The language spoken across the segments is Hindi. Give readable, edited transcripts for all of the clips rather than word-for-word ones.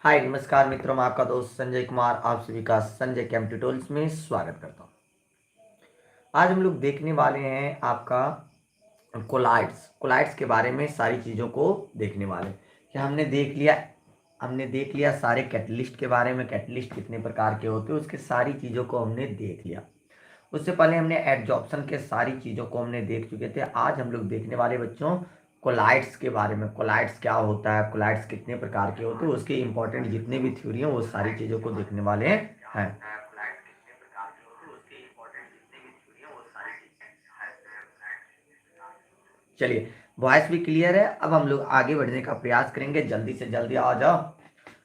हाय नमस्कार मित्रों, मैं आपका दोस्त संजय कुमार आप सभी का संजय कैंप ट्यूटोरियल्स में स्वागत करता हूँ। आज हम लोग देखने वाले हैं आपका कोलाइड्स कोलाइड्स के बारे में सारी चीज़ों को देखने वाले हैं कि हमने देख लिया सारे कैटलिस्ट के बारे में। कैटलिस्ट कितने प्रकार के होते हैं उसके सारी चीज़ों को हमने देख लिया। उससे पहले हमने एड्जॉर्प्शन के सारी चीज़ों को हमने देख चुके थे। आज हम लोग देखने वाले बच्चों कोलाइड्स के बारे में। कोलाइड्स क्या होता है, कोलाइड्स कितने प्रकार के होते हैं, उसके इंपॉर्टेंट जितने भी थ्योरी हैं वो सारी चीज़ों को देखने वाले हैं। चलिए, वॉइस भी क्लियर है। अब हम लोग आगे बढ़ने का प्रयास करेंगे। जल्दी से जल्दी आ जाओ।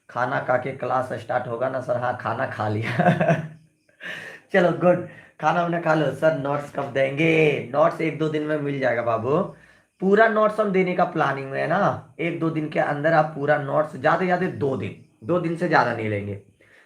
खाना खा के क्लास स्टार्ट होगा ना सर? हाँ, खाना खा लिया। चलो गुड। खाना वाना खा लो। सर नोट्स कब देंगे? नोट्स एक दो दिन में मिल जाएगा बाबू। पूरा नोट्स हम देने का प्लानिंग में है ना। एक दो दिन के अंदर आप पूरा नोट्स, ज्यादा से ज्यादा 2 दिन, 2 दिन से ज्यादा नहीं लेंगे।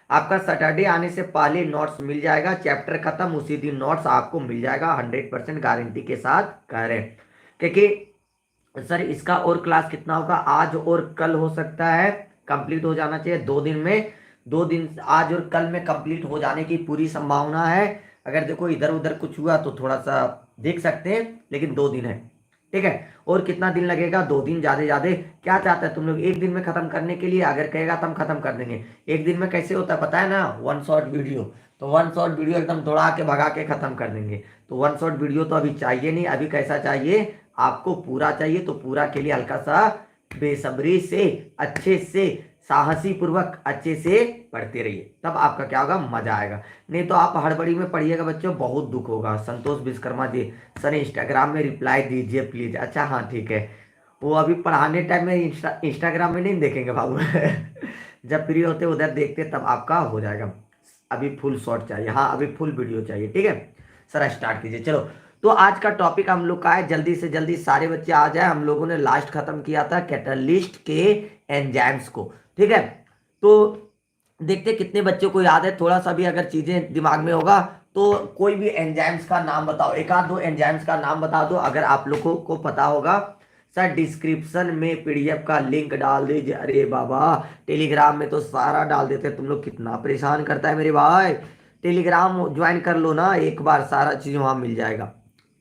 आपका सैटरडे आने से पहले नोट्स मिल जाएगा। चैप्टर खत्म उसी दिन नोट्स आपको मिल जाएगा। 100% गारंटी के साथ कह रहे हैं। क्योंकि सर इसका और क्लास कितना होगा, आज और कल हो सकता है कंप्लीट हो जाना चाहिए 2 दिन में। 2 दिन आज और कल में कंप्लीट हो जाने की पूरी संभावना है। अगर देखो इधर उधर कुछ हुआ तो थोड़ा सा देख सकते हैं, लेकिन 2 दिन है। ठीक है। और कितना दिन लगेगा? 2 दिन ज्यादा ज्यादा। क्या चाहता है तुम लोग एक दिन में खत्म करने के लिए? अगर कहेगा तो हम खत्म कर देंगे। एक दिन में कैसे होता है पता है ना? One shot video. तो वन शॉट वीडियो एकदम दौड़ा के भगा के खत्म कर देंगे। तो वन शॉट वीडियो तो अभी चाहिए नहीं। अभी कैसा चाहिए आपको? पूरा चाहिए। तो पूरा के लिए हल्का सा बेसब्री से, अच्छे से, साहसी पूर्वक अच्छे से पढ़ते रहिए, तब आपका क्या होगा, मजा आएगा। नहीं तो आप हड़बड़ी में पढ़िएगा बच्चों, बहुत दुख होगा। संतोष विश्वकर्मा जी, सर इंस्टाग्राम में रिप्लाई दीजिए प्लीज। अच्छा हाँ ठीक है। वो अभी पढ़ाने टाइम में इंस्टाग्राम में नहीं देखेंगे बाबू। जब फ्री होते उधर देखते तब आपका हो जाएगा। अभी फुल शॉट चाहिए, हाँ अभी फुल वीडियो चाहिए। ठीक है सर, स्टार्ट कीजिए। चलो, तो आज का टॉपिक हम लोग का है, जल्दी से जल्दी सारे बच्चे आ जाए। हम लोगों ने लास्ट खत्म किया था कैटलिस्ट के एंजाइम्स को। ठीक है। तो देखते कितने बच्चों को याद है। थोड़ा सा भी अगर चीजें दिमाग में होगा तो कोई भी एंजाइम्स का नाम बताओ, एक आध दो एंजाइम्स का नाम बता दो अगर आप लोगों को पता होगा। सर डिस्क्रिप्शन में पीडीएफ का लिंक डाल दीजिए। अरे बाबा, टेलीग्राम में तो सारा डाल देते हैं। तुम लोग कितना परेशान करता है मेरे भाई। टेलीग्राम ज्वाइन कर लो ना एक बार, सारा चीज वहां मिल जाएगा।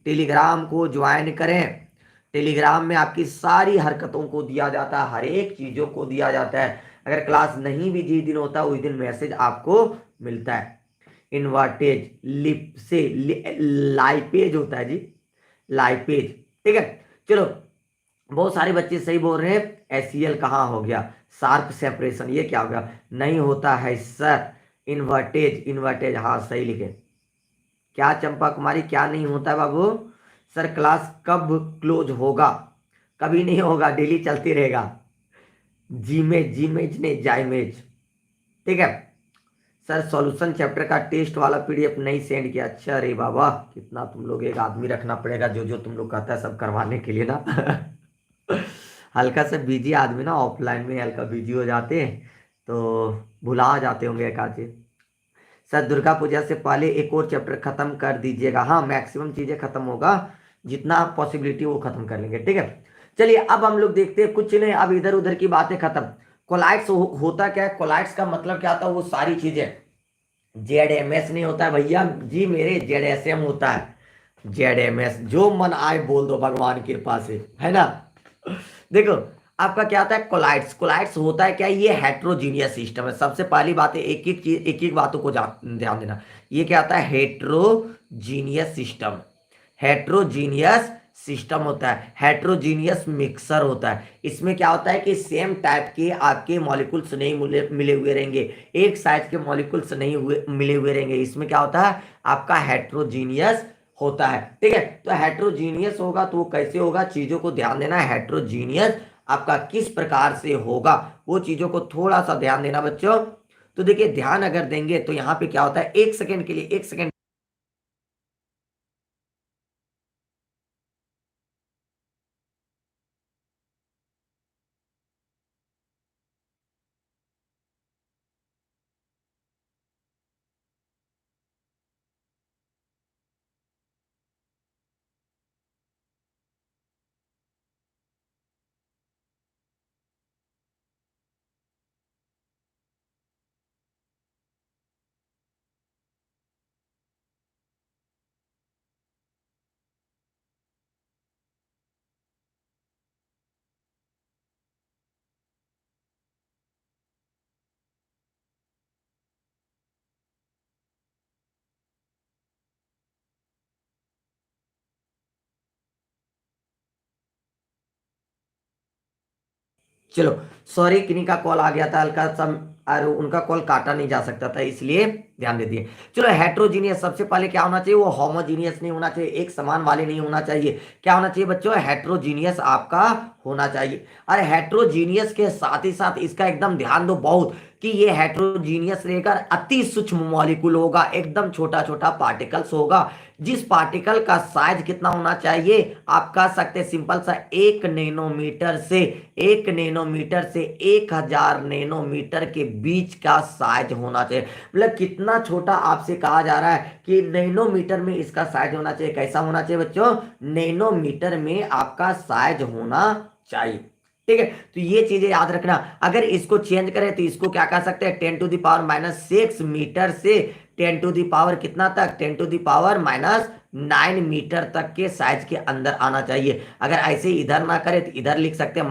टेलीग्राम को ज्वाइन करें। टेलीग्राम में आपकी सारी हरकतों को दिया जाता है, हर एक चीजों को दिया जाता है। अगर क्लास नहीं भी जिस दिन होता है उस दिन मैसेज आपको मिलता है। इन्वाटेज, लिप से लाइपेज होता है जी, लाइपेज। ठीक है। चलो, बहुत सारे बच्चे सही बोल रहे हैं। एसीएल कहाँ हो गया? शार्प सेपरेशन, ये क्या हो गया? नहीं होता है सर। इन्वर्टेज, इन्वर्टेज, हाँ सही लिखे। क्या चंपा कुमारी, क्या नहीं होता है बाबू? सर क्लास कब क्लोज होगा? कभी नहीं होगा, डेली चलती रहेगा। जीमेज, जीमेज ने जाइमेज। ठीक है। सर सॉल्यूशन चैप्टर का टेस्ट वाला पीडीएफ नहीं सेंड किया? अच्छा रे बाबा, कितना तुम लोग, एक आदमी रखना पड़ेगा जो जो तुम लोग कहता है सब करवाने के लिए ना। हल्का से बिजी आदमी ना, ऑफलाइन में हल्का बिजी हो जाते हैं तो भुला जाते होंगे एक आध चीज। सर दुर्गा पूजा से पहले एक और चैप्टर खत्म कर दीजिएगा। हाँ मैक्सिमम चीजें खत्म होगा, जितना पॉसिबिलिटी वो खत्म कर लेंगे। ठीक है। चलिए अब हम लोग देखते हैं, कुछ नहीं अब इधर उधर की बातें खत्म। कोलाइड्स होता क्या है? कोलाइड्स का मतलब क्या होता है? वो सारी चीजें। जेड एम एस नहीं होता है भैया जी मेरे, जेड एस एम होता है। जेड एम एस, जो मन आए बोल दो भगवान की कृपा से, है ना। देखो, आपका क्या आता है कोलाइड्स। कोलाइड्स होता है क्या? ये हेट्रोजीनियस सिस्टम है। सबसे पहली बात है, एक एक चीज, एक एक बातों को ध्यान देना। ये क्या आता है? Heterogeneous system. हेट्रोजीनियस सिस्टम होता है, हेट्रोजीनियस मिक्सर होता है। इसमें क्या होता है कि सेम टाइप के आपके मॉलिक्यूल्स नहीं मिले मिले हुए रहेंगे, एक साइज के मॉलिक्यूल्स नहीं हुए मिले हुए रहेंगे। इसमें क्या होता है? आपका हेट्रोजीनियस होता है। ठीक है। तो हेट्रोजीनियस होगा तो वो कैसे होगा? चीजों को ध्यान देना है। हेट्रोजीनियस आपका किस प्रकार से होगा, वो चीजों को थोड़ा सा ध्यान देना बच्चों। तो देखिए, ध्यान अगर देंगे तो यहाँ पे क्या होता है, एक सेकेंड के लिए, एक सेकेंड। चलो सॉरी, किन्हीं का कॉल आ गया था हल्का सा, और उनका कॉल काटा नहीं जा सकता था, इसलिए ध्यान दे दिए। चलो हेट्रोजीनियस, सबसे पहले क्या होना चाहिए, वो होमोजीनियस नहीं होना चाहिए, एक समान वाले नहीं होना चाहिए। क्या होना चाहिए बच्चों, हेट्रोजीनियस आपका होना चाहिए। और हेट्रोजीनियस के साथ ही साथ इसका एकदम ध्यान दो बहुत, कि ये हेट्रोजीनियस रहेगा, अति सूक्ष्म मॉलिक्यूल होगा, एकदम छोटा छोटा पार्टिकल्स होगा। जिस पार्टिकल का साइज कितना होना चाहिए, आप कह सकते हैं सिंपल सा, 1 नैनोमीटर से 1000 नैनोमीटर के बीच का साइज होना चाहिए। मतलब कितना छोटा आपसे कहा जा रहा है कि नैनोमीटर में इसका साइज होना चाहिए। कैसा होना चाहिए बच्चों, नैनोमीटर में आपका साइज होना चाहिए। ठीक है, तो ये चीजें याद रखना। अगर इसको चेंज करें तो इसको क्या कह सकते हैं, 10⁻⁻6 मीटर से 10⁻, कितना तक, 10⁻⁹ मीटर तक के साइज के अंदर आना चाहिए। अगर ऐसे इधर ना करें तो इधर लिख सकते हैं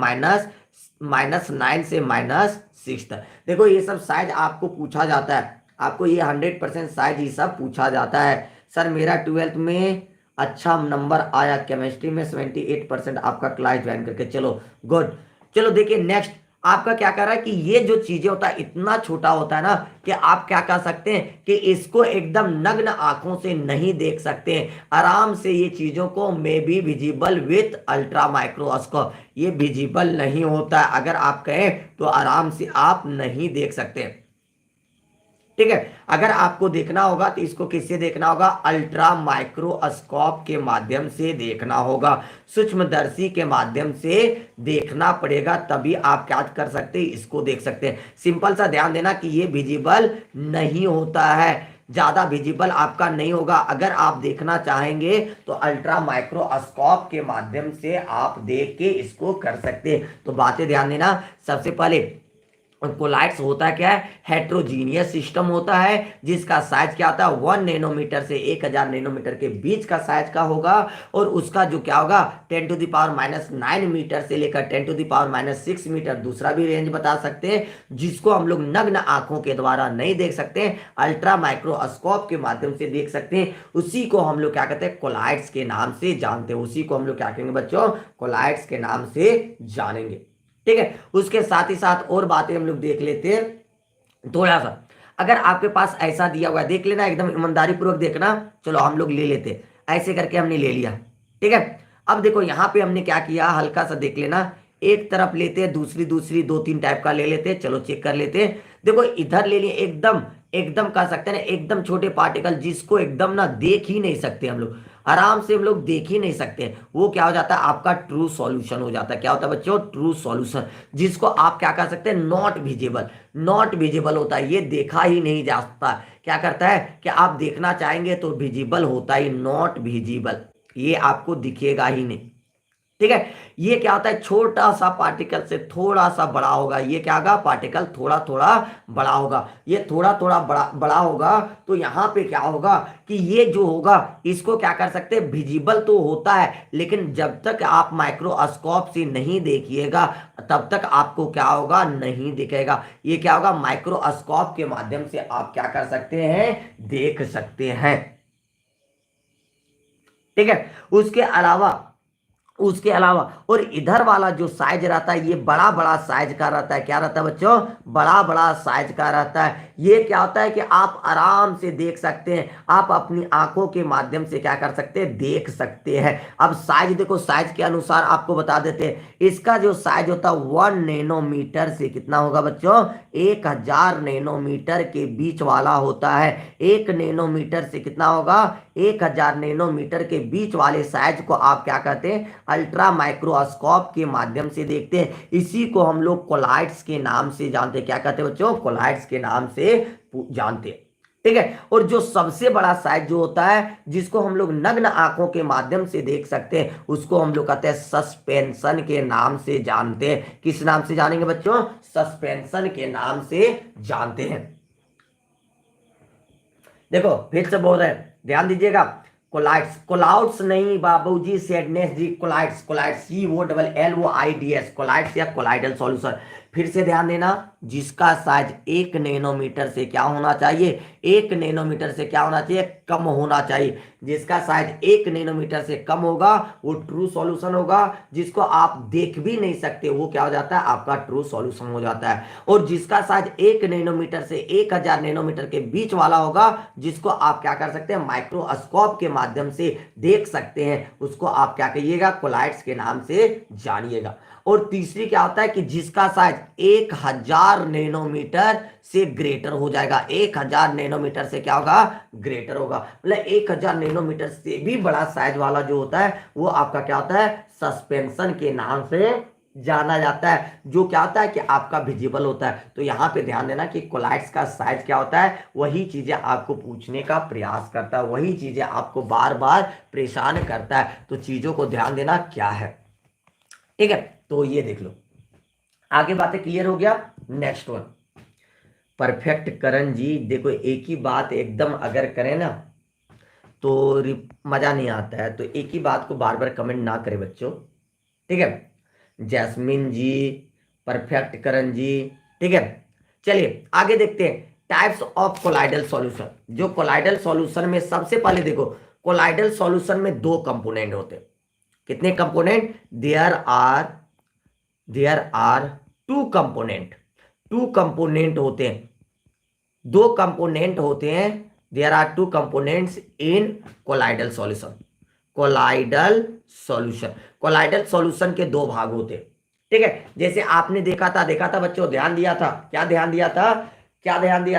-9 से -6 तक। देखो ये सब साइज आपको पूछा जाता है, आपको ये 100% साइज ये सब पूछा जाता है। सर मेरा 12th में अच्छा नंबर आया, केमिस्ट्री में 78% आपका क्लास ज्वाइन करके, चलो गुड। चलो देखिए नेक्स्ट, आपका क्या कर रहा है कि ये जो चीजें होता है इतना छोटा होता है ना, कि आप क्या कर सकते हैं कि इसको एकदम नग्न आंखों से नहीं देख सकते हैं। आराम से ये चीजों को may be visible with ultra microscope, ये विजिबल नहीं होता है। अगर आप कहें तो आराम से आप नहीं देख सकते। ठीक है, अगर आपको देखना होगा तो इसको किससे देखना होगा, अल्ट्रा माइक्रोस्कोप के माध्यम से देखना होगा, सूक्ष्मदर्शी के माध्यम से देखना पड़ेगा, तभी आप क्या कर सकते हैं, इसको देख सकते हैं। सिंपल सा ध्यान देना कि ये विजिबल नहीं होता है, ज्यादा विजिबल आपका नहीं होगा। अगर आप देखना चाहेंगे तो अल्ट्रा माइक्रोस्कोप के माध्यम से आप देख के इसको कर सकते हैं। तो बातें ध्यान देना, सबसे पहले कोलाइड्स होता क्या है, हेट्रोजीनियस सिस्टम होता है, जिसका साइज क्या होता है, 1 नैनोमीटर से 1000 नैनोमीटर के बीच का साइज का होगा। और उसका जो क्या होगा, 10⁻⁹ मीटर से लेकर 10⁻⁶ मीटर, दूसरा भी रेंज बता सकते हैं, जिसको हम लोग नग्न आंखों के द्वारा नहीं देख सकते, अल्ट्रा माइक्रोस्कोप के माध्यम से देख सकते हैं। उसी को हम लोग क्या कहते हैं, कोलाइड्स के नाम से जानते हैं। उसी को हम लोग क्या कहेंगे बच्चों, कोलाइड्स के नाम से जानेंगे। ठीक है, उसके साथ ही साथ और बातें हम लोग देख लेते हैं थोड़ा सा। अगर आपके पास ऐसा दिया हुआ है, देख लेना, एकदम ईमानदारी पूर्वक देखना। चलो हम लोग ले लेते, ऐसे करके हमने ले लिया। ठीक है, अब देखो यहाँ पे हमने क्या किया, हल्का सा देख लेना, एक तरफ लेते हैं, दूसरी दूसरी 2-3 टाइप का ले लेते हैं। चलो चेक कर लेते हैं। देखो इधर ले लिए, एकदम एकदम कह सकते हैं ना, एकदम छोटे पार्टिकल, जिसको एकदम ना देख ही नहीं सकते हम लोग, आराम से हम लोग देख ही नहीं सकते, वो क्या हो जाता है, आपका ट्रू सॉल्यूशन हो जाता है। क्या होता है बच्चों, ट्रू सॉल्यूशन, जिसको आप क्या कर सकते हैं, नॉट विजिबल। नॉट विजिबल होता है, ये देखा ही नहीं जा सकता। क्या करता है कि आप देखना चाहेंगे तो विजिबल होता ही, नॉट विजिबल, ये आपको दिखेगा ही नहीं। ठीक है, ये क्या होता है, छोटा सा पार्टिकल से थोड़ा सा बड़ा होगा। ये क्या होगा, पार्टिकल थोड़ा थोड़ा बड़ा होगा। ये थोड़ा थोड़ा बड़ा होगा, तो यहाँ पे क्या होगा कि ये जो होगा, इसको क्या कर सकते हैं, विजिबल तो होता है, लेकिन जब तक आप माइक्रोस्कोप से नहीं देखिएगा तब तक आपको क्या होगा, नहीं दिखेगा। ये क्या होगा, माइक्रोस्कोप के माध्यम से आप क्या कर सकते हैं, देख सकते हैं। ठीक है, उसके अलावा और इधर वाला जो साइज रहता है, ये बड़ा बड़ा साइज का रहता है। क्या रहता है बच्चों, बड़ा बड़ा साइज का रहता है। ये क्या होता है कि आप आराम से देख सकते हैं, आप अपनी आंखों के माध्यम से क्या कर सकते हैं, देख सकते हैं। अब साइज देखो, साइज के अनुसार आपको बता देते हैं, इसका जो साइज होता है 1 नैनोमीटर से कितना होगा बच्चों, 1000 नैनोमीटर के बीच वाला होता है। 1 नैनोमीटर से कितना होगा, 1000 नैनोमीटर के बीच वाले साइज को आप क्या कहते हैं, अल्ट्रा माइक्रोस्कोप के माध्यम से देखते हैं। इसी को हम लोग कोलाइड्स के नाम से जानते हैं। क्या कहते हैं बच्चों, कोलाइड्स के नाम से जानते हैं। ठीक है, और जो सबसे बड़ा साइज जो होता है, जिसको हम लोग नग्न आंखों के माध्यम से देख सकते हैं, उसको हम लोग कहते हैं सस्पेंशन के नाम से जानते हैं। किस नाम से जानेंगे बच्चों, सस्पेंशन के नाम से जानते हैं। देखो फिर से बोल रहे हैं, ध्यान दीजिएगा, कोलाइड्स, कोलाउड्स नहीं बाबूजी, सैडनेस जी, कोलाइड्स, कोलाइड्स, COLLOIDS, कोलाइड्स या कोलाइडल सॉल्यूशन। फिर से ध्यान देना, जिसका साइज 1 नैनोमीटर से क्या होना चाहिए, 1 नैनोमीटर से क्या होना चाहिए, कम होना चाहिए। जिसका साइज 1 नैनोमीटर से कम होगा वो ट्रू सॉल्यूशन होगा, जिसको आप देख भी नहीं सकते वो क्या हो जाता है, आपका ट्रू सॉल्यूशन हो जाता है। और जिसका साइज 1 नैनोमीटर से 1000 नैनोमीटर के बीच वाला होगा, जिसको आप क्या कर सकते हैं, माइक्रोस्कोप के माध्यम से देख सकते हैं, उसको आप क्या कहिएगा, कोलाइड्स के नाम से जानिएगा। और तीसरी क्या होता है कि जिसका साइज 1000 नैनोमीटर से ग्रेटर हो जाएगा, 1000 नैनोमीटर से क्या होगा, ग्रेटर होगा। मतलब 1000 नैनोमीटर से भी बड़ा साइज वाला जो होता है वो आपका क्या होता है, सस्पेंशन के नाम से जाना जाता है, जो क्या होता है कि आपका विजिबल होता है। तो यहाँ पे ध्यान देना कि कोलाइड्स का साइज क्या होता है, वही चीजें आपको पूछने का प्रयास करता है, वही चीजें आपको बार बार परेशान करता है। तो चीजों को ध्यान देना क्या है, ठीक है। तो ये देख लो, आगे बातें क्लियर हो गया। नेक्स्ट वन, परफेक्ट करण जी। देखो एक ही बात एकदम अगर करें ना तो मजा नहीं आता है, तो एक ही बात को बार बार कमेंट ना करें बच्चों, ठीक है। जैस्मिन जी, परफेक्ट करण जी, ठीक है। चलिए आगे देखते हैं टाइप्स ऑफ कोलाइडल सॉल्यूशन। जो कोलाइडल सॉल्यूशन में सबसे पहले देखो, कोलाइडल सॉल्यूशन में 2 कंपोनेंट होते हैं। कितने कंपोनेंट, देयर आर 2 कंपोनेंट होते हैं, 2 कंपोनेंट होते हैं। There are 2 components in colloidal solution. Colloidal solution के 2 भाग होते हैं, ठीक है। जैसे आपने देखा था बच्चों, ध्यान दिया था, क्या ध्यान दिया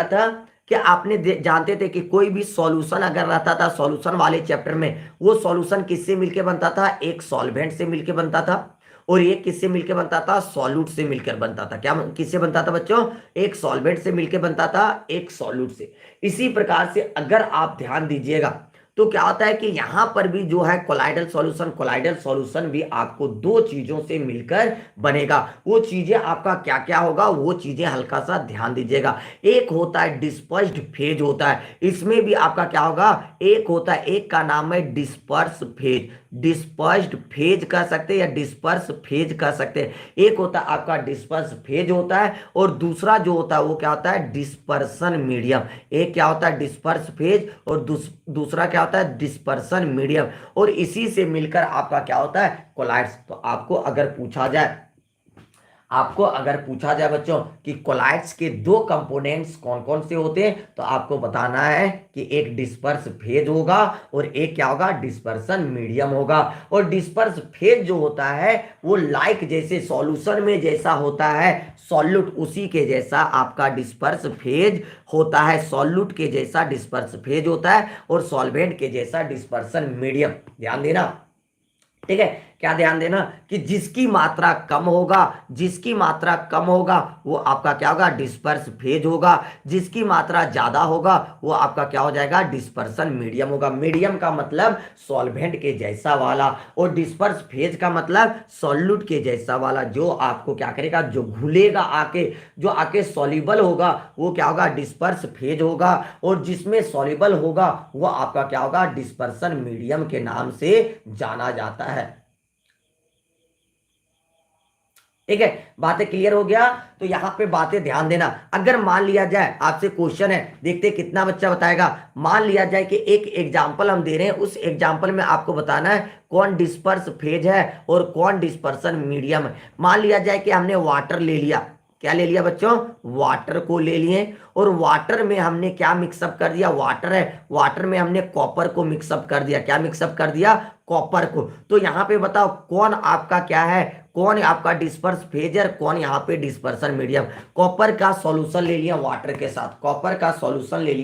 था कि आपने जानते थे कि कोई भी सॉल्यूशन अगर रहता था सॉल्यूशन वाले चैप्टर में, वो सॉल्यूशन किससे मिलके बनता था, एक सॉल्वेंट से मिलके बनता था, और ये किससे मिलके बनता था, सॉल्यूट से मिलकर बनता था। क्या किससे बनता था बच्चों, एक सॉल्वेंट से मिलके बनता था, एक सॉल्यूट से। इसी प्रकार से अगर आप ध्यान दीजिएगा तो क्या होता है कि यहां पर भी जो है कोलाइडल सॉल्यूशन भी आपको 2 चीजों से मिलकर बनेगा। वो चीजें आपका क्या क्या होगा, वो चीजें हल्का सा ध्यान दीजिएगा। एक होता है डिस्पर्स्ड फेज होता है, इसमें भी आपका क्या होगा, एक होता है, एक का नाम है डिस्पर्स फेज, डिस्पर्स्ड फेज कह सकते हैं या डिस्पर्स फेज कह सकते हैं। एक होता है आपका डिस्पर्स फेज होता है, और दूसरा जो होता है वो क्या होता है, डिस्पर्सन मीडियम। एक क्या होता है, डिस्पर्स फेज, और दूसरा क्या होता है, डिस्पर्सन मीडियम। और इसी से मिलकर आपका क्या होता है, कोलाइड्स। तो आपको अगर पूछा जाए बच्चों कि कोलाइड्स के 2 कंपोनेंट्स कौन कौन से होते हैं, तो आपको बताना है कि एक डिस्पर्स फेज होगा और एक क्या होगा, डिस्पर्सन मीडियम होगा। और डिस्पर्स फेज जो होता है वो लाइक जैसे सॉल्यूशन में जैसा होता है सॉल्यूट, उसी के जैसा आपका डिस्पर्स फेज होता है, सॉल्यूट के जैसा डिस्पर्स फेज होता है, और सॉल्वेंट के जैसा डिस्पर्सन मीडियम। ध्यान देना, ठीक है। क्या ध्यान देना कि जिसकी मात्रा कम होगा वो आपका क्या होगा, डिस्पर्स फेज होगा। जिसकी मात्रा ज्यादा होगा वो आपका क्या हो जाएगा, डिस्पर्सन मीडियम होगा। मीडियम का मतलब सॉल्वेंट के जैसा वाला, और डिस्पर्स फेज का मतलब सॉल्यूट के जैसा वाला, जो आपको क्या करेगा, जो घुलेगा आके, जो आके सॉल्युबल होगा वो क्या होगा, डिस्पर्स फेज होगा। और जिसमें सॉल्युबल होगा वो आपका क्या होगा, डिस्पर्सन मीडियम के नाम से जाना जाता है, ठीक है। बातें क्लियर हो गया। तो यहां पे बातें ध्यान देना। अगर मान लिया जाए, आपसे क्वेश्चन है, देखते कितना बच्चा बताएगा। मान लिया जाए कि एक एग्जांपल हम दे रहे हैं, उस एग्जांपल में आपको बताना है कौन डिस्पर्स फेज है और कौन डिस्पर्सन मीडियम है। मान लिया जाए कि हमने वाटर ले लिया, क्या ले लिया बच्चों, वाटर को ले लिए, और वाटर में हमने क्या मिक्सअप कर दिया, वाटर है, वाटर में हमने कॉपर को मिक्सअप कर दिया। क्या मिक्सअप कर दिया, कॉपर को। तो यहां पे बताओ कौन आपका क्या है, कौन आपका डिस्पर्स फेज है, कौन यहाँ पे डिस्पर्सन मीडियम। कॉपर का सॉल्यूशन ले लिया वाटर के साथ, कॉपर का सॉल्यूशन ले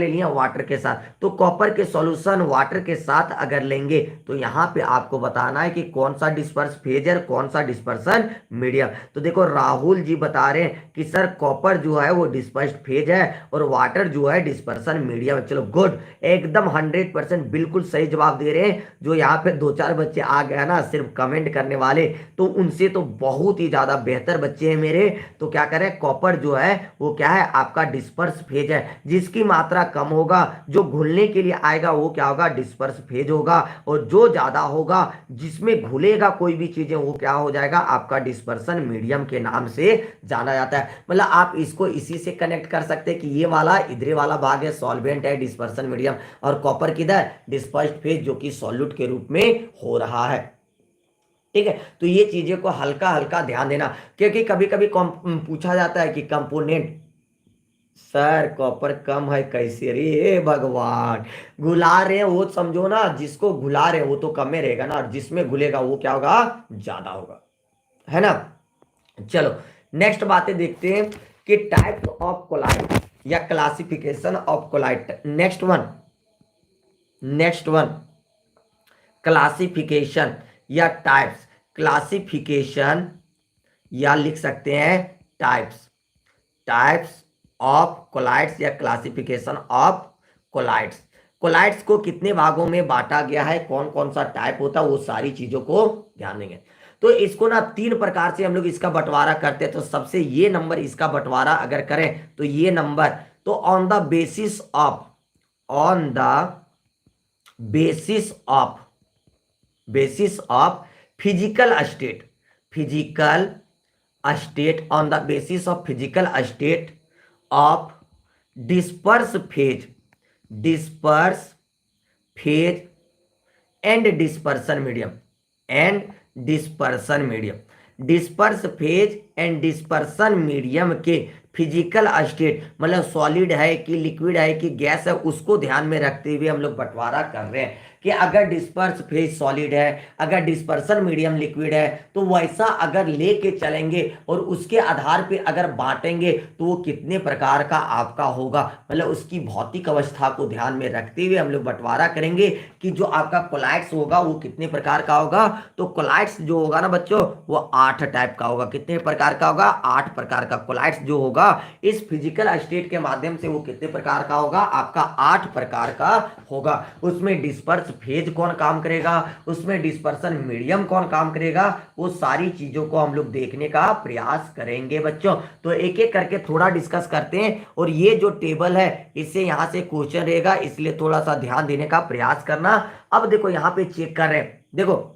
लिए वाटर के साथ। तो कॉपर के सॉल्यूशन वाटर के साथ अगर लेंगे तो यहाँ पे आपको बताना है कि कौन सा डिस्पर्स फेज है, कौन सा डिस्पर्सन मीडियम। तो देखो राहुल जी बता रहे हैं कि सर कॉपर जो है वो डिस्पर्स फेज है और वाटर जो है डिस्पर्सन मीडियम है। चलो गुड, एकदम 100% बिल्कुल सही जवाब दे रहे हैं। जो यहाँ पे 2-4 बच्चे आ गए ना सिर्फ कमेंट करने वाले, तो उनसे तो बहुत ही ज्यादा बेहतर बच्चे हैं मेरे। तो क्या करें, कॉपर जो है वो क्या है, आपका डिस्पर्स फेज है। जिसकी मात्रा कम होगा, जो घुलने के लिए आएगा वो क्या होगा, डिस्पर्स फेज होगा, और जो ज्यादा होगा जिसमें घुलेगा कोई भी चीजें वो क्या हो जाएगा, आपका डिस्पर्सन मीडियम के नाम से जाना जाता है। मतलब आप इसको इसी से कनेक्ट कर सकते हैं कि ये वाला इधर वाला भाग है सॉल्वेंट है, डिस्पर्सन मीडियम, और कॉपर किधर, डिस्पर्स्ड फेज जो कि सॉल्यूट के रूप में हो रहा है। ठीक है, तो ये चीजें को हल्का हल्का ध्यान देना, क्योंकि कभी कभी पूछा जाता है कि कंपोनेंट, सर कॉपर कम है कैसे, रे भगवान, घुला रहे हैं वो समझो ना, जिसको घुला रहे हैं वो तो कम में रहेगा ना, और जिसमें घुलेगा वो क्या होगा, ज्यादा होगा, है ना। चलो नेक्स्ट बातें देखते हैं कि टाइप्स ऑफ कोलाइट या classification of colloid. Next one classification या टाइप्स, क्लासिफिकेशन या लिख सकते हैं टाइप्स ऑफ कोलाइट्स या क्लासिफिकेशन ऑफ कोलाइट्स। कोलाइट्स को कितने भागों में बांटा गया है, कौन कौन सा टाइप होता है, वो सारी चीजों को ध्यान देंगे। तो इसको ना 3 प्रकार से हम लोग इसका बंटवारा करते हैं। तो सबसे ये नंबर इसका बंटवारा अगर करें तो ये नंबर, तो on the basis of physical state on the basis of physical state of disperse phase and disperse phase and dispersion medium के फिजिकल स्टेट, मतलब सॉलिड है कि लिक्विड है कि गैस है, उसको ध्यान में रखते हुए हम लोग बंटवारा कर रहे हैं कि अगर डिस्पर्स फेज सॉलिड है, अगर डिस्पर्सन मीडियम लिक्विड है, तो वैसा अगर लेके चलेंगे और उसके आधार पे अगर बांटेंगे तो वो कितने प्रकार का आपका होगा, मतलब उसकी भौतिक अवस्था को ध्यान में रखते हुए हम लोग बंटवारा करेंगे कि जो आपका कोलाइट्स होगा वो कितने प्रकार का होगा। तो कोलाइट्स जो होगा ना बच्चों, वो 8 टाइप का होगा। कितने प्रकार का होगा, 8 प्रकार का। कोलाइट्स जो होगा इस फिजिकल स्टेट के माध्यम से वो कितने प्रकार का होगा, आपका 8 प्रकार का होगा। उसमें डिस्पर्स फेज कौन काम करेगा, उसमें डिस्पर्सन मीडियम कौन काम करेगा, वो सारी चीजों को हम लोग देखने का प्रयास करेंगे बच्चों। तो एक एक करके थोड़ा डिस्कस करते हैं, और ये जो टेबल है इससे यहां से क्वेश्चन रहेगा, इसलिए थोड़ा सा ध्यान देने का प्रयास करना। अब देखो यहां पे चेक कर रहे हैं, देखो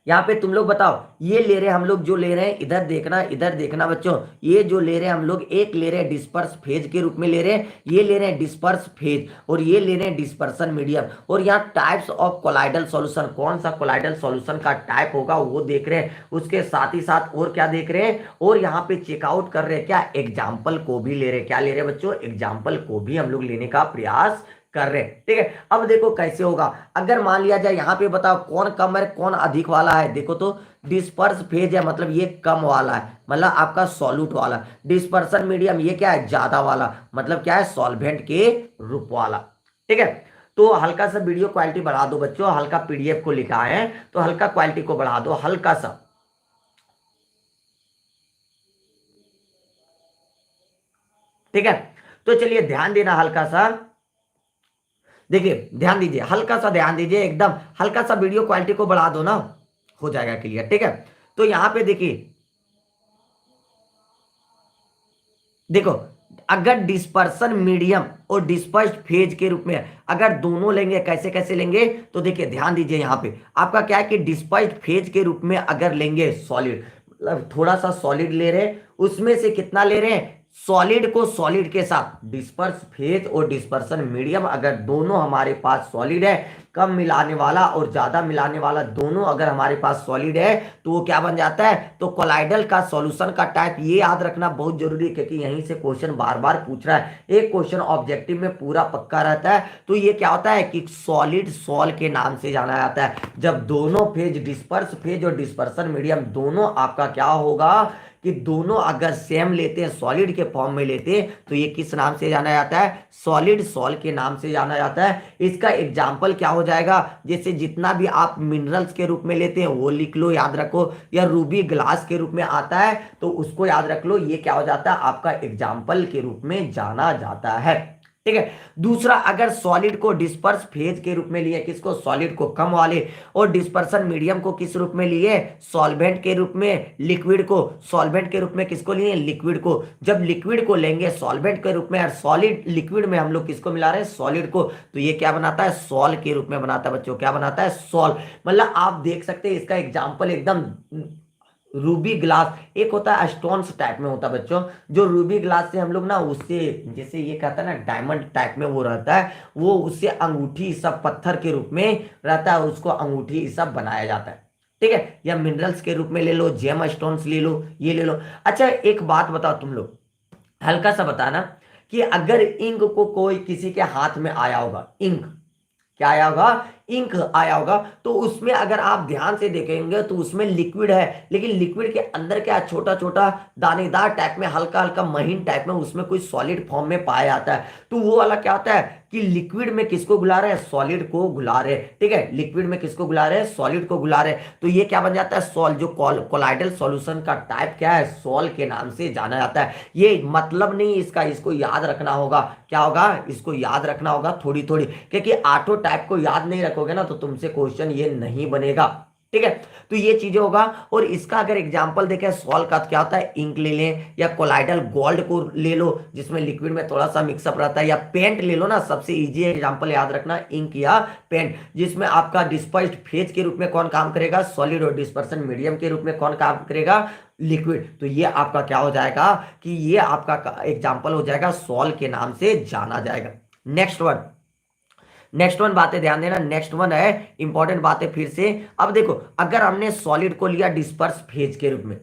यहाँ पे तुम लोग बताओ, ये ले रहे हैं हम लोग, जो ले रहे हैं इधर देखना बच्चों, ये जो ले रहे हैं हम लोग, एक ले रहे हैं डिस्पर्स फेज के रूप में ले रहे हैं, ये ले रहे हैं डिस्पर्स फेज, और ये ले रहे हैं डिस्पर्सन मीडियम। और यहाँ टाइप्स ऑफ कोलाइडल सॉल्यूशन, कौन सा कोलाइडल सॉल्यूशन का टाइप होगा वो देख रहे हैं। उसके साथ ही साथ और क्या देख रहे हैं, और यहाँ पे चेकआउट कर रहे हैं क्या, एग्जाम्पल को भी ले रहे हैं। क्या ले रहे हैं बच्चों, एग्जाम्पल को भी हम लोग लेने का प्रयास कर रहे हैं। ठीक है, अब देखो कैसे होगा, अगर मान लिया जाए यहाँ पे बताओ कौन कम है कौन अधिक वाला है। देखो तो डिस्पर्स फेज है, मतलब ये कम वाला है, मतलब आपका सॉल्यूट वाला। डिस्पर्सन मीडियम ये क्या है, ज्यादा वाला, मतलब क्या है, सॉल्वेंट के रूप वाला। ठीक है, तो हल्का सा वीडियो क्वालिटी बढ़ा दो बच्चों, हल्का पीडीएफ को लिखा है तो हल्का क्वालिटी को बढ़ा दो, हल्का सा। ठीक है, तो चलिए ध्यान देना हल्का सा, देखिए ध्यान दीजिए, हल्का सा ध्यान दीजिए, एकदम हल्का सा वीडियो क्वालिटी को बढ़ा दो ना, हो जाएगा क्लियर। ठीक है, तो यहां पे देखिए, देखो अगर डिस्पर्सन मीडियम और डिस्पर्स्ड फेज के रूप में अगर दोनों लेंगे, कैसे कैसे लेंगे, तो देखिए ध्यान दीजिए, यहां पे आपका क्या है कि डिस्पर्स्ड फेज के रूप में अगर लेंगे सॉलिड, मतलब थोड़ा सा सॉलिड ले रहे हैं, उसमें से कितना ले रहे हैं, सॉलिड को सॉलिड के साथ, डिस्पर्स फेज और डिस्पर्सन मीडियम अगर दोनों हमारे पास सॉलिड है, कम मिलाने वाला और ज्यादा मिलाने वाला दोनों अगर हमारे पास सॉलिड है, तो वो क्या बन जाता है, तो कोलाइडल का सॉल्यूशन का टाइप, ये याद रखना बहुत जरूरी है, क्योंकि यहीं से क्वेश्चन बार बार पूछ रहा है। एक क्वेश्चन ऑब्जेक्टिव में पूरा पक्का रहता है, तो ये क्या होता है कि सॉलिड सॉल के नाम से जाना जाता है, जब दोनों फेज, डिस्पर्स फेज और डिस्पर्सन मीडियम दोनों आपका क्या होगा कि दोनों अगर सेम लेते हैं, सॉलिड के फॉर्म में लेते हैं, तो ये किस नाम से जाना जाता है, सॉलिड सॉल के नाम से जाना जाता है। इसका एग्जाम्पल क्या हो जाएगा, जैसे जितना भी आप मिनरल्स के रूप में लेते हैं वो लिख लो, याद रखो, या रूबी ग्लास के रूप में आता है तो उसको याद रख लो, ये क्या हो जाता है, आपका एग्जाम्पल के रूप में जाना जाता है। ठीक है। दूसरा, अगर सॉलिड को डिस्पर्स फेज के रूप में लिए, किसको, सॉलिड को, कम वाले, और डिस्पर्सन मीडियम को किस रूप में लिए, सॉल्वेंट के रूप में, लिक्विड को सॉल्वेंट के रूप में, किसको लिए, लिक्विड को। जब लिक्विड को लेंगे सॉल्वेंट के रूप में और सॉलिड लिक्विड में हम लोग किसको मिला रहे हैं, सॉलिड को, तो ये क्या बनाता है, सॉल के रूप में बनाता है बच्चों, क्या बनाता है, सॉल। मतलब आप देख सकते हैं इसका एग्जांपल एकदम रूबी ग्लास, एक होता है स्टोन्स टाइप में होता है बच्चों, जो रूबी ग्लास से हम लोग ना उससे, जैसे ये कहता है ना डायमंड टाइप में वो रहता है, वो उससे अंगूठी सब पत्थर के रूप में रहता है, उसको अंगूठी सब बनाया जाता है, ठीक है। या मिनरल्स के रूप में ले लो, जेम स्टोन्स ले लो, ये ले लो। अच्छा एक बात बताओ तुम लोग, हल्का सा बताना, कि अगर इंक को कोई किसी के हाथ में आया होगा, इंक क्या आया होगा, इंक आया होगा, तो उसमें अगर आप ध्यान से देखेंगे तो उसमें लिक्विड है, लेकिन लिक्विड के अंदर क्या, छोटा छोटा दानेदार टाइप में, हल्का हल्का महीन टाइप में उसमें कोई सॉलिड फॉर्म में पाया जाता है। तो वो वाला क्या होता है कि लिक्विड में किसको घुला रहे हैं, सॉलिड को घुला रहे हैं, ठीक है। लिक्विड में किसको घुला रहे हैं, सॉलिड को घुला रहे हैं। तो ये क्या बन जाता है, सॉल, जो कोलाइडल सॉल्यूशन का टाइप क्या है, सॉल के नाम से जाना जाता है। ये मतलब नहीं इसका, इसको याद रखना होगा, क्या होगा, इसको याद रखना होगा थोड़ी थोड़ी, क्योंकि आठों टाइप को याद नहीं रखोगे ना तो तुमसे क्वेश्चन ये नहीं बनेगा, ठीक है। तो ये चीजें होगा। और इसका अगर एग्जांपल देखें, सॉल का क्या होता है, इंक ले लें, या कोलाइडल गोल्ड को ले लो जिसमें लिक्विड में थोड़ा सा मिक्सअप रहता है, या पेंट ले लो ना, सबसे इजी एग्जांपल याद रखना, इंक या पेंट, जिसमें आपका डिस्पर्स्ड फेज के रूप में कौन काम करेगा, सॉलिड, और डिस्पर्सन मीडियम के रूप में कौन काम करेगा, लिक्विड। तो ये आपका क्या हो जाएगा कि ये आपका एग्जांपल हो जाएगा, सॉल के नाम से जाना जाएगा। नेक्स्ट वन, नेक्स्ट वन बातें ध्यान देना, नेक्स्ट वन है इंपॉर्टेंट बातें फिर से। अब देखो, अगर हमने सॉलिड को लिया डिस्पर्स फेज के रूप में,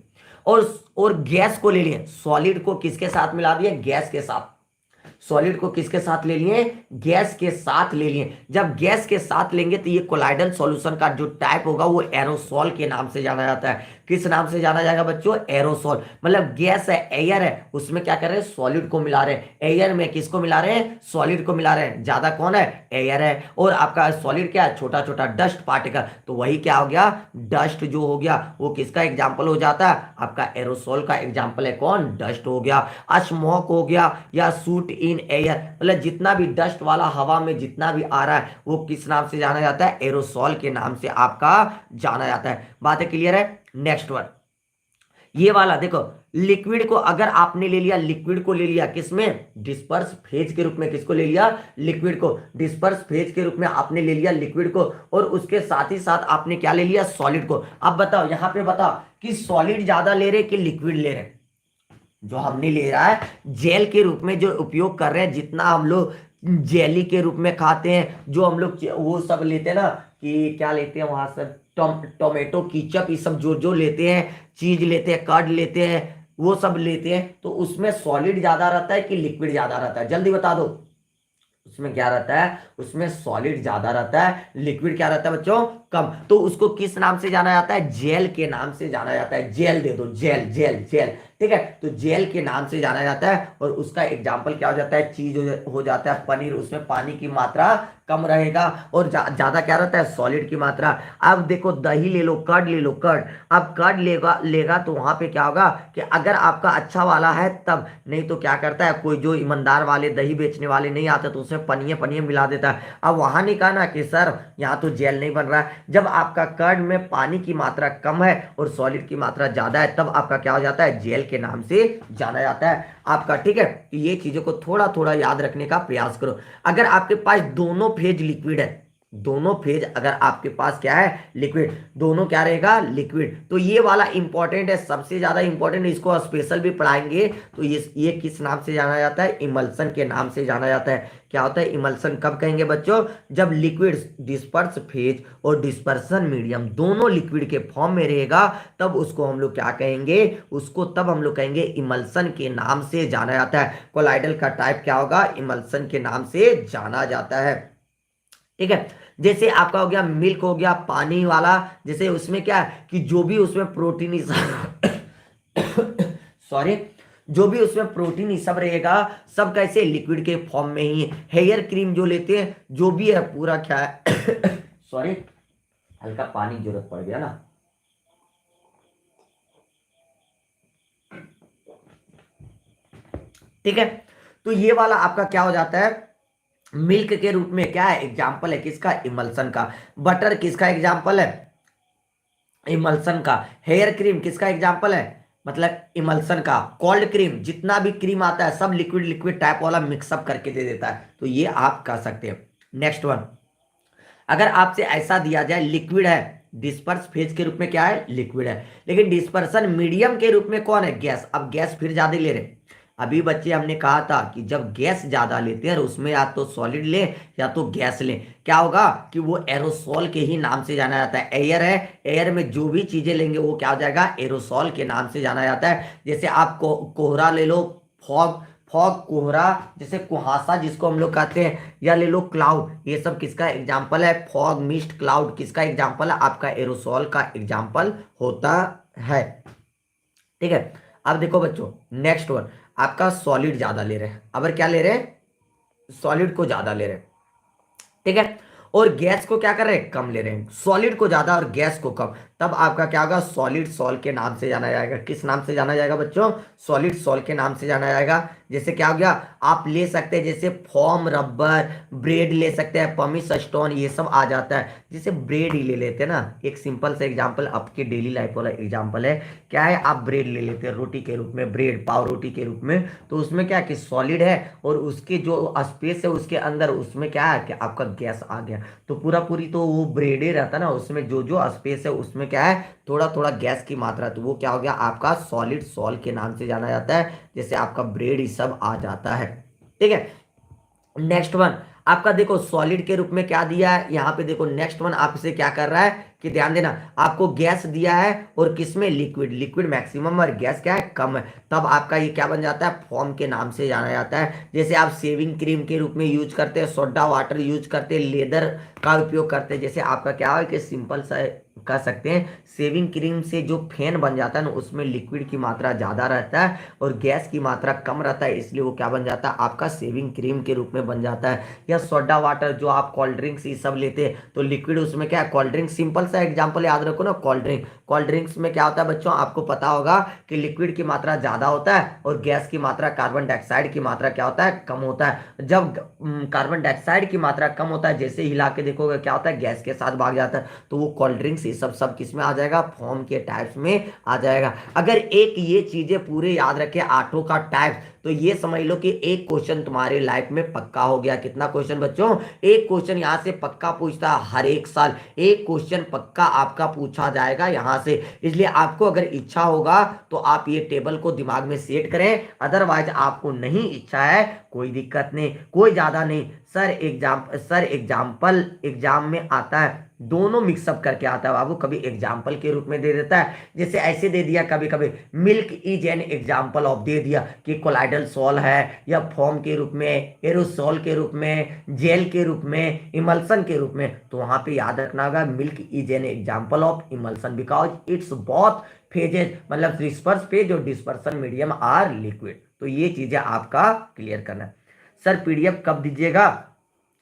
और गैस को ले लिए, सॉलिड को किसके साथ मिला दिया, गैस के साथ, सॉलिड को किसके साथ ले लिए, गैस के साथ ले लिए। जब गैस के साथ लेंगे तो ये कोलाइडल सॉल्यूशन का जो टाइप होगा वो एरोसॉल के नाम से जाना जाता है। किस नाम से जाना जाएगा बच्चों, एरोसॉल। मतलब गैस है, एयर है, उसमें क्या कर रहे हैं, सॉलिड को मिला रहे हैं, एयर में किसको मिला रहे हैं, सॉलिड को मिला रहे हैं। ज्यादा कौन है, एयर है, और आपका सॉलिड क्या है, छोटा छोटा डस्ट पार्टिकल, तो वही क्या हो गया, डस्ट जो हो गया वो किसका एग्जाम्पल हो जाता है, आपका एरोसॉल का एग्जाम्पल है कौन, डस्ट हो गया। स्मोक हो गया, या सूट इन एयर, मतलब जितना भी डस्ट वाला हवा में जितना भी आ रहा है वो किस नाम से जाना जाता है, एरोसॉल के नाम से आपका जाना जाता है। बातें क्लियर है। नेक्स्ट वन, ये वाला देखो, लिक्विड को अगर आपने ले लिया, लिक्विड को ले लिया किसमें, डिस्पर्स फेज के रूप में, किसको ले लिया, लिक्विड को, डिस्पर्स फेज के रूप में आपने ले लिया लिक्विड को, और उसके साथ ही साथ आपने क्या ले लिया, सॉलिड को। अब बताओ, यहां पे बताओ कि सॉलिड ज्यादा ले रहे कि लिक्विड ले रहे, जो हमने ले रहा है जेल के रूप में जो उपयोग कर रहे हैं, जितना हम लोग जेली के रूप में खाते हैं, जो हम लोग वो सब लेते हैं ना, कि क्या लेते हैं वहां से, टोमेटो कीचप, ये सब जो जो लेते हैं, चीज लेते हैं, कर्ड लेते हैं, वो सब लेते हैं, तो उसमें सॉलिड ज्यादा रहता है कि लिक्विड ज्यादा रहता है, जल्दी बता दो। उसमें क्या रहता है, उसमें सॉलिड ज्यादा रहता है, लिक्विड क्या रहता है बच्चों, कम। तो उसको किस नाम से जाना जाता है, जेल के नाम से जाना जाता है। जेल दे दो, जेल जेल जेल, ठीक है। तो जेल के नाम से जाना जाता है, और उसका एग्जाम्पल क्या हो जाता है, चीज हो जाता है पनीर, उसमें पानी की मात्रा कम रहेगा, और ज्यादा क्या रहता है, सॉलिड की मात्रा। अब देखो, दही ले लो, कर्ड ले लो, कर्ड, अब कर्ड लेगा लेगा तो वहां पे क्या होगा कि अगर आपका अच्छा वाला है तब, नहीं तो क्या करता है, कोई जो ईमानदार वाले दही बेचने वाले नहीं आते तो उसमें पनिये पनिये मिला देता है। अब वहां नहीं कहा ना कि सर यहाँ तो जेल नहीं बन रहा है। जब आपका कर्ड में पानी की मात्रा कम है और सॉलिड की मात्रा ज्यादा है, तब आपका क्या हो जाता है, जेल के नाम से जाना जाता है आपका, ठीक है। तो ये चीजों को थोड़ा थोड़ा याद रखने का प्रयास करो। अगर आपके पास दोनों फेज लिक्विड है, दोनों फेज अगर आपके पास क्या है, लिक्विड, दोनों क्या रहेगा, लिक्विड, तो ये वाला इंपॉर्टेंट है, सबसे ज्यादा इंपॉर्टेंट, इसको स्पेशल भी पढ़ाएंगे। तो ये किस नाम से जाना जाता है, इमल्सन के नाम से जाना जाता है। क्या होता है इमल्सन, कब कहेंगे बच्चों, जब लिक्विड डिस्पर्स फेज और डिस्पर्सन मीडियम दोनों लिक्विड के फॉर्म में रहेगा, तब उसको हम लोग क्या कहेंगे, उसको तब हम लोग कहेंगे इमल्सन के नाम से जाना जाता है। कोलाइडल का टाइप क्या होगा, इमल्सन के नाम से जाना जाता है, ठीक है। जैसे आपका हो गया मिल्क, हो गया पानी वाला, जैसे उसमें क्या है कि जो भी उसमें प्रोटीन सॉरी, जो भी उसमें प्रोटीन ये सब रहेगा, सब कैसे, लिक्विड के फॉर्म में ही। हेयर क्रीम जो लेते हैं, जो भी है पूरा क्या है सॉरी, हल्का पानी की जरूरत पड़ गया ना, ठीक है। तो ये वाला आपका क्या हो जाता है, मिल्क के रूप में क्या है, एग्जाम्पल है किसका, इमल्सन का। बटर किसका एग्जाम्पल है, इमल्सन का। हेयर क्रीम किसका एग्जाम्पल है, मतलब इमल्सन का। कोल्ड क्रीम, जितना भी क्रीम आता है सब लिक्विड लिक्विड टाइप वाला मिक्सअप करके दे देता है, तो ये आप कह सकते हैं। नेक्स्ट वन, अगर आपसे ऐसा दिया जाए लिक्विड है, डिस्पर्स फेज के रूप में क्या है, लिक्विड है, लेकिन डिस्पर्सन मीडियम के रूप में कौन है, गैस। अब गैस फिर ज्यादा ले रहे। अभी बच्चे हमने कहा था कि जब गैस ज्यादा लेते हैं उसमें या तो सॉलिड ले या तो गैस ले, क्या होगा कि वो एरोसॉल के ही नाम से जाना जाता है। एयर है, एयर में जो भी चीजें लेंगे वो क्या हो जाएगा, एरोसॉल के नाम से जाना जाता है। जैसे आप कोहरा ले लो, फॉग, फॉग कोहरा, जैसे कुहासा जिसको हम लोग कहते हैं, या ले लो क्लाउड, ये सब किसका एग्जाम्पल है, फॉग मिस्ट क्लाउड किसका एग्जाम्पल है, आपका एरोसॉल का एग्जाम्पल होता है। ठीक है, अब देखो बच्चों नेक्स्ट वन, आपका सॉलिड ज्यादा ले रहे हैं, अब क्या ले रहे हैं, सॉलिड को ज्यादा ले रहे हैं। ठीक है, और गैस को क्या कर रहे हैं, कम ले रहे हैं। सॉलिड को ज्यादा और गैस को कम, तब आपका क्या होगा, सॉलिड सॉल के नाम से जाना जाएगा। किस नाम से जाना जाएगा बच्चों, सॉलिड सॉल के नाम से जाना जाएगा। जैसे क्या हो गया, आप ले सकते हैं जैसे फोम, रबर, ब्रेड ले सकते हैं, पमिस स्टोन, ये सब आ जाता है। जैसे ब्रेड ही ले लेते हैं ना, एक सिंपल सा एग्जांपल आपके डेली लाइफ वाला एग्जांपल है। क्या है, आप ब्रेड ले लेते हैं रोटी के रूप में, ब्रेड पाव रोटी के रूप में, तो उसमें क्या है कि सॉलिड है और उसके जो स्पेस है उसके अंदर उसमें क्या है कि आपका गैस आ गया, तो पूरा पूरी तो वो ब्रेड ही रहता ना, उसमें जो जो स्पेस है उसमें क्या है, थोड़ा थोड़ा गैस की मात्रा, तो वो क्या हो गया आपका सॉलिड सॉल के नाम से जाना जाता है। जैसे आपका ब्रेड ही सब आ जाता है। ठीक है, नेक्स्ट वन, आपका देखो सॉलिड के रूप में क्या दिया है यहाँ पे, देखो नेक्स्ट वन आपसे क्या कर रहा है कि ध्यान देना, आपको गैस दिया है और किसमें, लिक्विड, लिक्विड मैक्सिमम और गैस क्या है, कम है, तब आपका ये क्या बन जाता है, फॉर्म के नाम से जाना जाता है। जैसे आप शेविंग क्रीम के रूप में यूज करते हैं, सोडा वाटर यूज करते हैं, लेदर का उपयोग करते हैं। जैसे आपका क्या है कि सिंपल सा कह सकते हैं, शेविंग क्रीम से जो फेन बन जाता है ना उसमें लिक्विड की मात्रा ज्यादा रहता है और गैस की मात्रा कम रहता है, इसलिए वो क्या बन जाता है, आपका शेविंग क्रीम के रूप में बन जाता है। या सोडा वाटर, जो आप कोल्ड ड्रिंक्स ये सब लेते हैं तो लिक्विड उसमें क्या है, कोल्ड ड्रिंक, सिंपल सा एग्जांपल याद रखो ना, कोल्ड ड्रिंक, कोल्ड ड्रिंक्स में क्या होता है बच्चों, आपको पता होगा कि लिक्विड की मात्रा ज्यादा होता है और गैस की मात्रा, कार्बन डाइऑक्साइड की मात्रा क्या होता है, कम होता है। जब कार्बन डाइऑक्साइड की मात्रा कम होता है, जैसे हिला के देखोगे क्या होता है, गैस के साथ भाग जाता है, तो वो कोल्ड ड्रिंक्स ये सब सब किस में आ जाएगा, फॉर्म के टाइप्स में आ जाएगा। अगर एक ये चीजें पूरे याद रखे, आठों का टाइप, तो ये समझ लो कि एक क्वेश्चन तुम्हारे लाइफ में पक्का हो गया। कितना क्वेश्चन बच्चों, एक क्वेश्चन यहां से पक्का पूछता है, हर एक साल एक क्वेश्चन पक्का आपका पूछा जाएगा यहां से। इसलिए आपको अगर इच्छा होगा तो आप ये टेबल को दिमाग में सेट करें, अदरवाइज आपको नहीं इच्छा है कोई दिक्कत नहीं, कोई ज्यादा नहीं। सर एग्जाम्पल एग्जाम में आता है, दोनों मिक्सअप करके आता है बाबू, कभी एग्जाम्पल के रूप में दे देता है, जैसे ऐसे दे दिया, कभी कभी milk is an example of दे दिया कि कोलाइडल सॉल है, या फॉर्म के रूप में, एरोसॉल के रूप में, जेल के रूप में, इमल्सन के रूप में, तो वहां पे याद रखना होगा milk is an example of emulsion because it's both phases, मतलब डिस्पर्स फेज और डिस्पर्सन मीडियम आर लिक्विड। तो ये चीजें आपका क्लियर करना है। सर पीडीएफ कब दीजिएगा,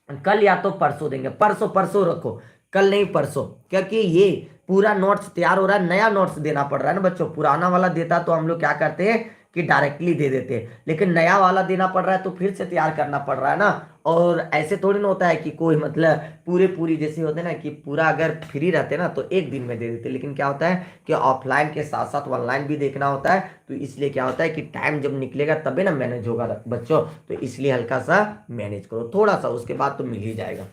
कल या तो परसों देंगे, परसों परसों रखो, कल नहीं परसों, क्योंकि ये पूरा नोट्स तैयार हो रहा है, नया नोट्स देना पड़ रहा है ना बच्चों। पुराना वाला देता तो हम लोग क्या करते हैं कि डायरेक्टली दे देते हैं, लेकिन नया वाला देना पड़ रहा है तो फिर से तैयार करना पड़ रहा है ना। और ऐसे थोड़ी ना होता है कि कोई मतलब पूरे पूरी जैसे होते हैं ना कि पूरा अगर फ्री रहते ना तो एक दिन में दे देते, लेकिन क्या होता है कि ऑफलाइन के साथ साथ ऑनलाइन भी देखना होता है, तो इसलिए क्या होता है कि टाइम जब निकलेगा तबे ना मैनेज होगा बच्चों, तो इसलिए हल्का सा मैनेज करो थोड़ा सा, उसके बाद तो मिल ही जाएगा।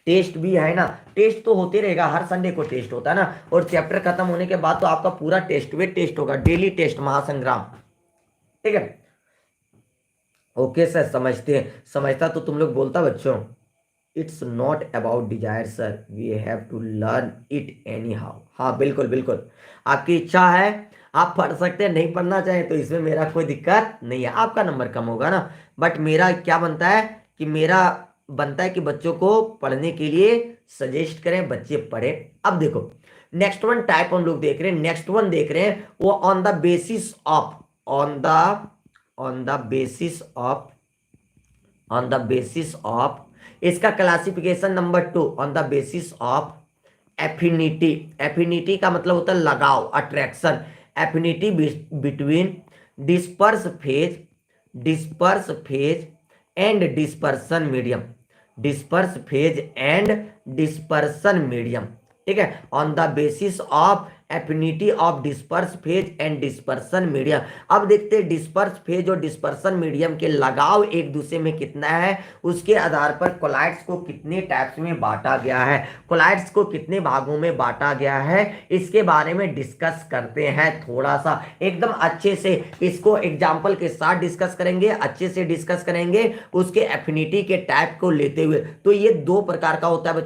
टेस्ट भी है ना, टेस्ट तो होते रहेगा, हर संडे को टेस्ट होता है ना, और चैप्टर खत्म होने के बाद तो आपका पूरा टेस्ट वे टेस्ट होगा, डेली टेस्ट महासंग्राम। ठीक है, ओके सर, समझते हैं, समझता तो तुम लोग बोलता बच्चों। It's not about desire sir, we have to learn it anyhow. हाँ बिल्कुल बिल्कुल, आपकी इच्छा है आप पढ़ सकते हैं, नहीं पढ़ना चाहे तो इसमें मेरा कोई दिक्कत नहीं है, आपका नंबर कम होगा ना, बट मेरा क्या बनता है कि मेरा बनता है कि बच्चों को पढ़ने के लिए सजेस्ट करें, बच्चे पढ़े। अब देखो नेक्स्ट वन टाइप हम लोग देख रहे हैं, नेक्स्ट वन देख रहे हैं वो on the basis of, on the basis of, on the basis of, इसका classification number 2, on the basis of affinity. Affinity का मतलब होता है लगाव, attraction, affinity between disperse phase, disperse phase and dispersion medium, disperse phase and dispersion medium, ठीक है, on the basis of affinity of disperse phase and dispersion medium. अब देखते हैं डिस्पर्स फेज और डिस्पर्सन मीडियम के लगाव एक दूसरे में कितना है, उसके आधार पर कोलाइड्स को कितने टाइप्स में बांटा गया है, कोलाइड्स को कितने भागों में बांटा गया है, इसके बारे में डिस्कस करते हैं थोड़ा सा एकदम अच्छे से। इसको एग्जाम्पल के साथ डिस्कस करेंगे, अच्छे से डिस्कस करेंगे उसके एफिनिटी के टाइप को लेते हुए। तो ये दो प्रकार का होता है।